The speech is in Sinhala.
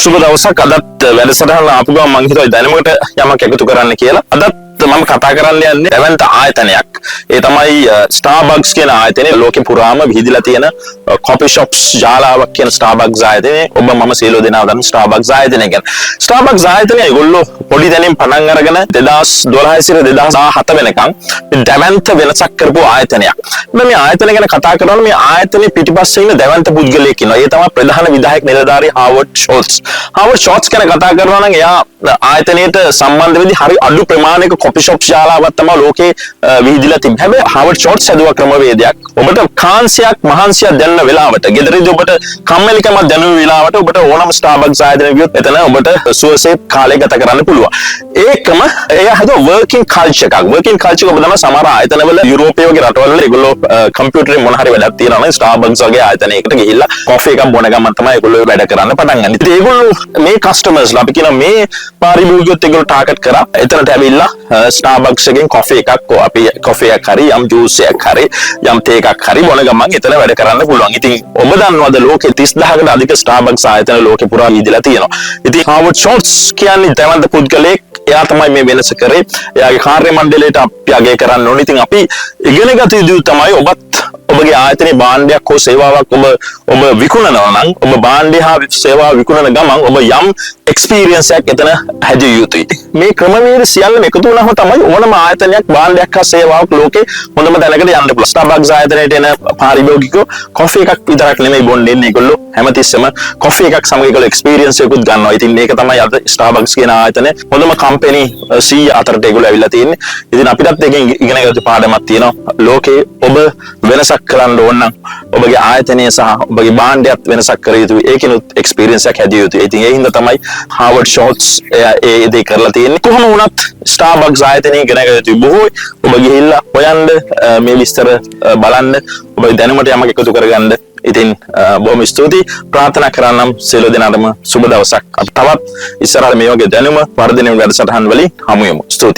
සුබ දවසක්. අදත් වැඩසටහන ආපු ගමන් මම හිතුවා දැනුමකට යමක් එකතු කරන්න කියලා. අදත් මම කතා කරන්න යන්නේ දැවැන්ත ආයතනයක්. ඒ තමයි Starbucks කියන ආයතනය. ලෝකෙ පුරාම විහිදිලා තියෙන coffee shops ජාලාවක් කියන Starbucks ආයතනය. ඔබ මම සියලු දෙනා දන්න Starbucks ආයතනය ගැන. Starbucks ආයතනය ඒගොල්ලෝ පොඩි දැනින් පටන් අරගෙන 2012 සිට 2017 වෙනකන් දැවැන්ත වෙනසක් කරපු ආයතනයක්. මේ ආයතනය ගැන කතා කරනවා මේ ආයතනයේ පිටිපස්සේ ඉන්න දැවැන්ත පුද්ගලයෙක් ඉන්නවා. ඒ තමයි ප්‍රධාන විධායක නිලධාරී හාවර්ඩ් ෂෝල්ට්ස්. හාවර්ඩ් ෂෝල්ට්ස් ගැන කතා කරනවා නම් එයා ආයතනයට සම්බන්ධ වෙද්දී හරි අඩු ප්‍රමාණයක කොපි ෂොප් ශාලාවක් තමයි ලෝකේ විහිදිලා තිබෙන්නේ. හැබැයි හාවර්ඩ් ෂෝල්ට්ස් හදුවා ක්‍රමවේදයක්. ඔබට කාන්සියක් මහන්සියක් දැනන වෙලාවට, ගෙදරදී ඔබට කම්මැලිකමක් දැනෙන වෙලාවට ඔබට ඕනම Starbucks ආයතනයක ගියොත් එතන ඔබට සුවසේ කාලය ගත කරන්න පුළුවන්. ඒකම එයා හදුවා වර්කින් කල්චර් එකක්. වර්කින් කල්චර් එක ඔබ දන්නා සමහර ආයතනවල යුරෝපීය වගේ රටවල වල ඒගොල්ලෝ කම්පියුටරේ මොන හරි වැඩක් තියෙනවා නම් Starbucks වගේ ආයතනයකට ගිහිල්ලා කොෆි එකක් බොන ගමන් තමයි ඒගොල්ලෝ වැඩ කරන්න පටන් ගන්න. ඉතින් ඒගොල්ලෝ මේ කස්ටමර්ස්ලා අපි කියන මේ පාරිභෝගිකයොත් ඒගොල්ලෝ ටාගට් කරා. එතනට ඇවිල්ලා Starbucks එකෙන් කොෆි එකක් අපි කොෆි එකක් හරි යම් ජූස් එකක් හරි යම් තේ එකක් හරි බොන ගමන් එතන වැඩ කරන්න පුළුවන්. ඉතින් ඔබ දන්නවද ලෝකේ 30000කට අධික Starbucks ආයතන ලෝකේ පුරා ඉදිලා තියෙනවා. ඉතින් හාවර්ඩ් ෂෝල්ට්ස් කියන්නේ දැවැන්ත පුද්ගලයෙක්. එයා තමයි මේ වෙනස කරේ. එයාගේ කාර්ය මණ්ඩලයට අපි අගය කරන්න ඕනේ. ඉතින් අපි ඉගෙන ගත යුතු තමයි ඔබත් ඔබගේ ආයතනයේ භාණ්ඩයක් හෝ සේවාවක් ඔබ විකුණනවා නම් ඔබ භාණ්ඩය හා සේවාව විකුණන ගමන් ඔබ යම් එක්ස්පීරියන්ස් එකක් එතන හැදිය යුතුයි. මේ ක්‍රමවේද සියල්ලම එකතු වුණාම තමයි ඕනම ආයතනයක් භාණ්ඩයක් හා සේවාවක් ලෝකේ හොඳම තැනකට යන්න පුළුවන්. Starbucks ආයතනයට එන පාරිභෝගිකයෝ කොෆි එකක් විතරක් නෙමෙයි බොන්නේ ඉන්නේ. ඒගොල්ලෝ හැමතිස්සෙම කොෆි එකක් සමග ඒගොල්ලෝ එක්ස්පීරියන්ස් එකකුත් ගන්නවා. ඉතින් මේක තමයි අද Starbucks කියන ආයතනයේ හොඳම කම්පැනි 100 අතරට ඒගොල්ලෝ ඇවිල්ලා තියෙන්නේ. ඉතින් අපිටත් ඒකෙන් ඉගෙන ගන්න පාඩමක් තියෙනවා. ලෝකේ ඔබ වෙනසක් කරන්න ඕන නම් ඔබගේ ආයතනය සහ ඔබගේ භාණ්ඩයත් වෙනසක් කර යුතුයි. ඒකිනුත් එක්ස්පීරියන්ස් එකක් හැදිය යුතුයි. ඉතින් ඒ හින්දා තමයි හාවර්ඩ් ෂෝල්ට්ස් ඒ දේ කරලා තියෙන්නේ. කොහොම වුණත් Starbucks ආයතනය ඉගෙන ගන්න යුතුයි. බොහෝ ඔබ ගිහිල්ලා හොයන්න මේ විස්තර බලන්න ඔබ දැනුමට යමක් එකතු කරගන්න. ඉතින් බොහොම ස්තුතියි. ප්‍රාර්ථනා කරන්නම් සියලු දෙනාටම සුබ දවසක්. අපි තවත් ඉස්සරහට මේ වගේ දැනුම වර්ධනය වැඩසටහන් වලින් හමු වෙමු. ස්තුතියි.